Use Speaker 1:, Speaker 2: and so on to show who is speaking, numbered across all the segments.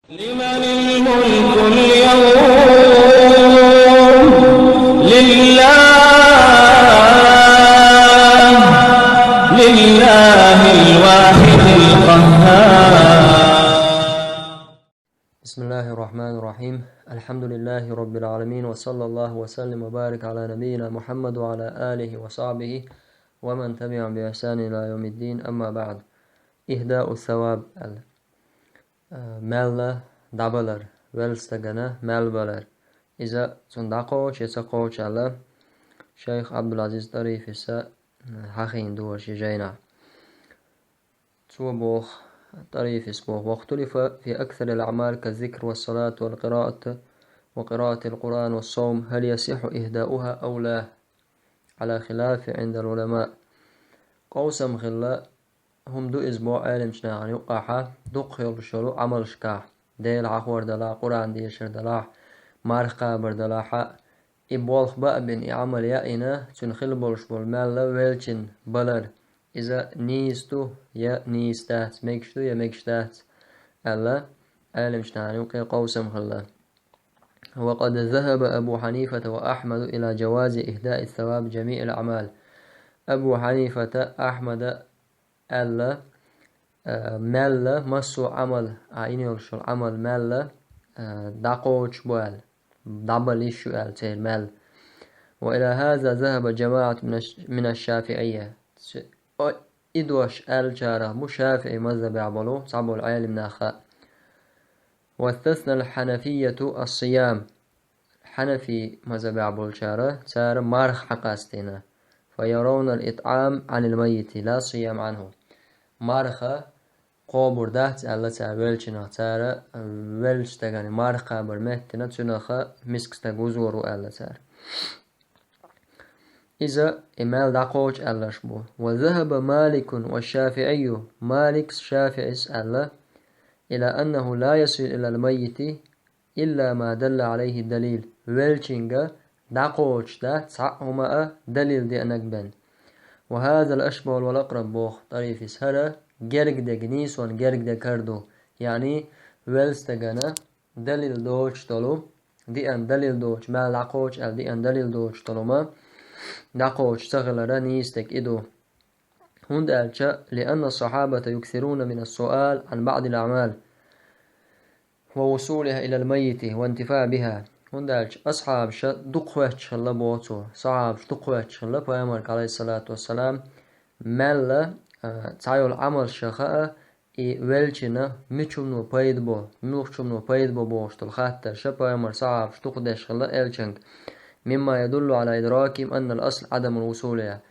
Speaker 1: لمن الملك اليوم لله الواحد القهار.
Speaker 2: بسم الله الرحمن الرحيم. الحمد لله رب العالمين، وصلى الله وسلم وبارك على نبينا محمد وعلى آله وصحبه ومن تبعهم بإحسان إلى يوم الدين. أما بعد، إهداء الثواب مال دبلر ولستغنا مال بلر إذا صندقوش يسقوش على شيخ عبد العزيز طريف إسا حقين دوش جينا بوخ طريف اسبوع. واختلف في أكثر الأعمال كالذكر والصلاة وقراءة القرآن والصوم هل يصح إهداؤها أو لا، على خلاف عند العلماء. قوسم خلا هم دو أسبوع عالم شناغن يقاحا دقيل شلو عمل شكاح ديل عخور دلا قرآن ديشر دلا مارخا بردلاحا إبوالخ بأبن إعمل يأينا تنخل بولش بالمال ويلشن بلر إذا نيستو يا نيستات ميكشتو يا ميكشتات ألا عالم شناغن يقي قوسم خلا. وقد ذهب أبو حنيفة وأحمد إلى جواز إهداء الثواب جميع الأعمال. أبو حنيفة أحمد ألا مال مسو عمل عيني شو عمل مال دقوش بوال دبل شوال تير مال. وإلى هذا ذهب جماعة من الشافعية إدوش الجارة مشافعي مذهب عبلو صعبوا العالم ناخاء. واستثنى الحنفية الصيام، حنفي مذهب عبلو الجارة صار مارخ حقاستنا فيرون الإطعام عن الميت لا صيام عنه. مارخة قوبر دهت ألا صار ويلشنا صار ويلشتغاني مارخة برمتنا تنخة مسكستغوزورو ألا صار إذا إمال دقوش ألا شبو. وذهب مالك والشافعي مالك الشافعي ألا إلى أنه لا يصل إلى الميت إلا ما دل عليه الدليل. ويلشنغ دقوش ده تصعهما دليل دي أنقبن. وهذا الأشبه والأقرب بوخ طريف سهرة جرق ده جنيسون جرق ده كردو، يعني ويلستغانا دليل دوش طلو دي أن دليل دوش ما دقوش أل دي أن دليل دوش طلو ما دقوش تغلر نيستك إدو هند ألشا. لأن الصحابة يكثرون من السؤال عن بعض الأعمال ووصولها إلى الميت وانتفاع بها. هند ألشا أصحاب شا دقوة شلا بوتو صحاب دقوة شلا بيامرك عليه الصلاة والسلام مالا تعيل عمل شخاء ويلشنا ميشمنو بايدبو ميشمنو بايدبو بوشتل خاطر شا بيامر صحاب دقوة شلا إلشنك، مما يدل على إدراكهم أن الأصل عدم الوصول إليها.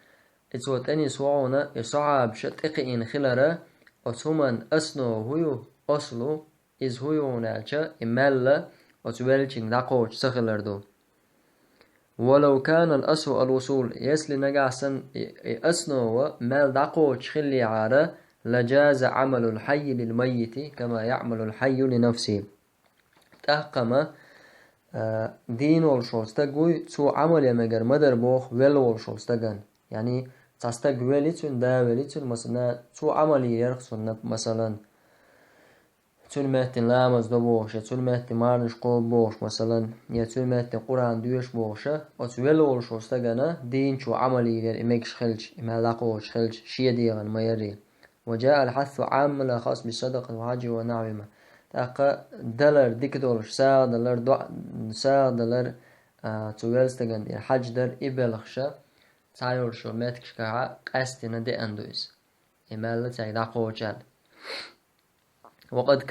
Speaker 2: إتسوت أني سوعونا إصعاب شتقئين خلرا أتهمن أسنو هيو أصلو إز هيو نالشا إمالا أتوالشين دقوش سخلردو. ولو كان الأصل الوصول يسلي نقاسن أسنو مال دقوش خلي عارة لجاز عمل الحي للميت كما يعمل الحي لنفسه. تحقم دين والشولستقوي تو عمل يمجر مدر بوخ ويل والشولستقان، يعني تستق ويلتون دا ويلتون مثلا تو عملي يرخصون مثلا تول مهتن لامز دو بوشة تول مهتن مارنش قوب بوش مثلا يا تول مهتن قرآن دوش بوشة وتويل والشولستقانا دين شو عملي يمكش خلش إما لاقوش خلش شي ديغن ما يري. وجاء الحث عام لا خاص بالصدقة وحج ونعمة. تاقا دلر ديك دولش ساعة دلر ساعة دلر تويلستغن الحج در إبلغشة تايور شو ماتكش كها قاستنا دي أندويس إمالة تايدا قوشال. وقد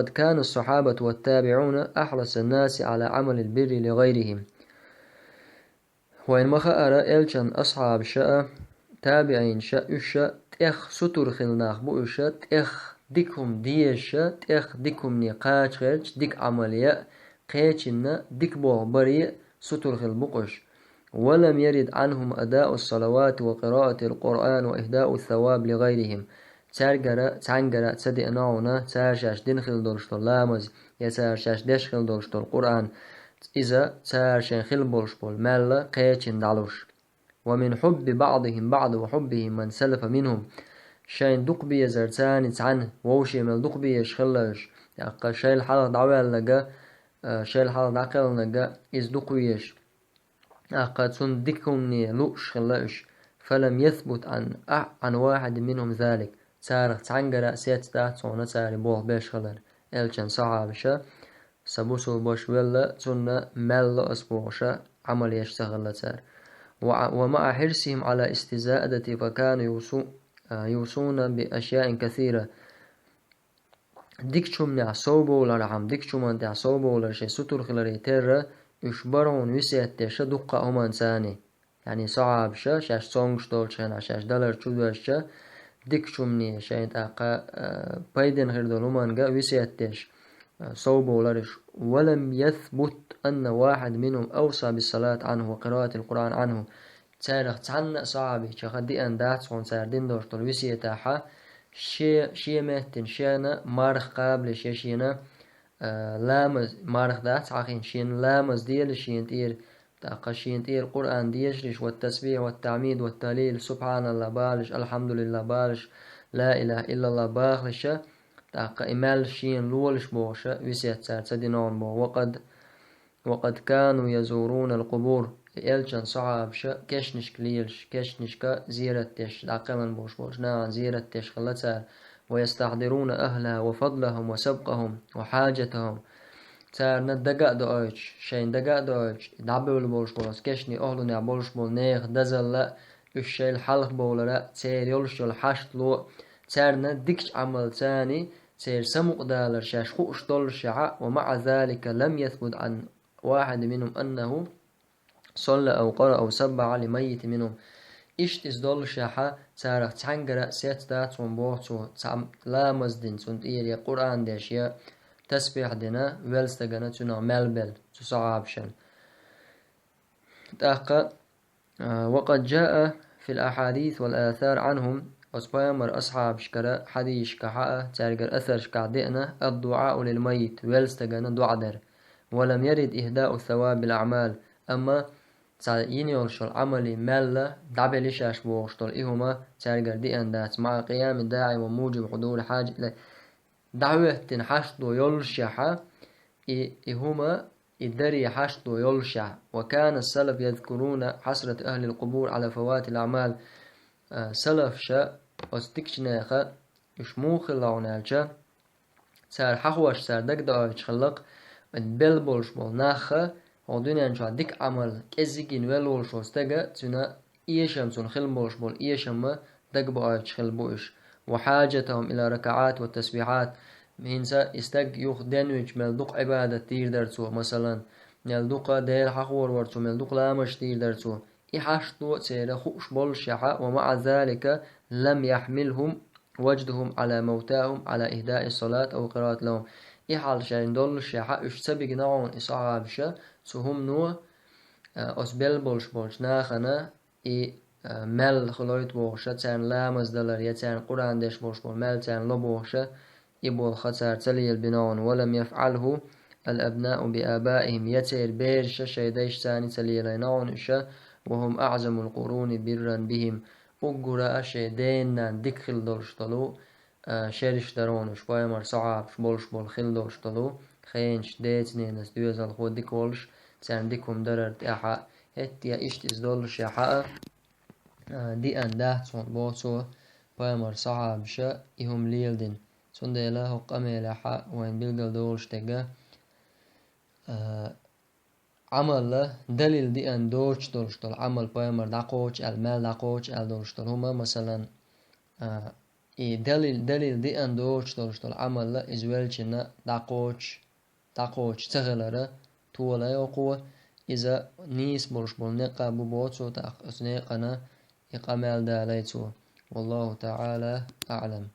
Speaker 2: كان الصحابة والتابعون أحرص الناس على عمل البر لغيرهم. وإن مخأر إلشان أصحاب شاء تابعين شاء تخ ستر خلناخ بؤشة تخ ديكهم ديشة تخ ديكهم نقاش خلش ديك عملية قيتشنا ديك بوغبري ستر خل بقش. ولم يرد عنهم أداء الصلوات وقراءة القرآن وإهداء الثواب لغيرهم. تعنقرأ تصدق نوعنا تارشاش دنخل دولشتو لامز يا تارشاش دشخل دولشتو القرآن إذا تارشان خل بولشبول مالا قيتشن دالوش. ومن حب بعضهم بعض وحبهم من سلف منهم شين دق بيه زرتاني تعنه ووشي مل دق بيه شخلش يعني شي الحلق دعوال لقى شي الحلق دعقل لقى إز دق بيش أقاتون دكمني لوش خلاش فلم يثبت عن واحد منهم ذلك تارخ تعنقر سيت تاتون تاري بوه بيش خلال الجن صعابشة سبوسو باش ولا تون مل أسبوعشة عمل يشتغل تار ومع حرصهم على استزادة فكانوا يوصون بأشياء كثيرة ديكشم نعصوبو لرحم ديكشم نعصوبو لرشي ستر خلالي تر يشبرون وسيت تشا دقة همان ثاني يعني صعب شاش صونغش دولشان شاش دلر تشودوشا ديكشم ني شاين تاقا بايدن غير دولومانغا وسيت تش صوبو لرش ولم يثبت أن واحد منهم أوصى بالصلاة عنه وقراءة القرآن عنه تاريخ تعنى صعبي شخدي أن دات صون ساردين دوش طول وسيتاحا شي مهتن شينا مارخ قابل شينا لامز مارخ دات عاقين شين لامز ديال شين تير تاقا شين تير قرآن ديشرش والتسبيح والتعميد والتهليل سبحان الله بالش الحمد لله بالش لا إله إلا الله باخلش تاقا إمال شين لولش بوشا وسيت سار تدينون بو وقد كانوا يزورون القبور إلجن صعب شا كشنش كليلش كشنش كا زيرتش داقمن بوش نعم زيرتش خلتار ويستحضرون أهلها وفضلهم وسبقهم وحاجتهم تار ندقاء دوش شين دقاء دوش دعبول بولش بولس كشني أهلو نعبولش بول نيخ دزل لا الشي الحلق بولرا تير يولش يول حشت لو تار ندكش عمل تاني تير سمق دالر شاش خوش دول شعاء ومع ذلك لم يثبت عن واحد منهم أنه صلى أو قرأ أو سبع لميت منهم إشت دول شاحة تارخ تعنقر سيت دات ونبوحتو لا مزدين تنتير يا قرآن ديش يا تسبيح دينا ويلستغنا تنا ملبل تصعابشن تاقا وقد جاء في الأحاديث والآثار عنهم أصبامر أصحاب شكرا حديث كحاء تارقر أثر شكعدئنا الدعاء للميت ويلستغنا دعدر ولم يرد إهداء الثواب بالأعمال أما ينيولشل عملي ملا دعبليشاش بوغشتل إهما تارقر دئن دات مع قيام الداعي وموجب حضور حاجة دعوة تنحشدو يلشح إهما إدري حشدو يلشح وكان السلف يذكرون حسرة أهل القبور على فوات الأعمال سلف شا أستكشناخا يشموخ اللعنالشا سار حخوش سار دقدقاش خلق بلبولش بول ناخا ودنيا نشا ديك عمل كزيكين ولولش وستغا تنا إيشم سن خلبولش بول إيشم دقبقاش خلبوش وحاجتهم إلى ركعات والتسبيحات مهنسا استق يخدنوش ملدوق عبادة تير درسو مثلا ملدوق دير حخور ورسو ملدوق لامش تير درسو إحاشتو سيرا خوش بولشحا ومع ذلك لم يحملهم وجدهم على موتاهم على إهداء الصلاة أو قراءة لهم إحال شاين دول الشحا اشتبق نعون إصعابشا سهم نو أسبل بولش ناخنا مل خلويت بوشا تان لامز دلر يتان قرآن ديش بوش بول مل تان لبوشا يبول خسار تلي البناون ولم يفعله الأبناء بآبائهم يتير بيرشا شيديش تاني تلي ليناون إشا وهم أعظم القرون برا بهم أقرأ شيدين ديكخل دولشتلو شرش درونش بايمر صعب بولش بول خل دولشتلو خينش ديتنينس دوزال خود ديكولش تان ديكم درر تاحا هتيا إشتز دولش يحا دي أن ده تون بوتو بايمر صعب شا إهم ليلدن تون دي له قمي لحا وين بلغل دولش تيجا عمل دليل دي أن دوش دولشتل عمل بايمر داقوش المال داقوش دولشتل هما مثلا دليل دي أن دوش دولشتل عمل إزوالشنا داقوش تغلر تولا يقوى إذا نيس بولش بول نقا ببوتو تاق أسنيقنا إقامال داليتو والله تعالى أعلم.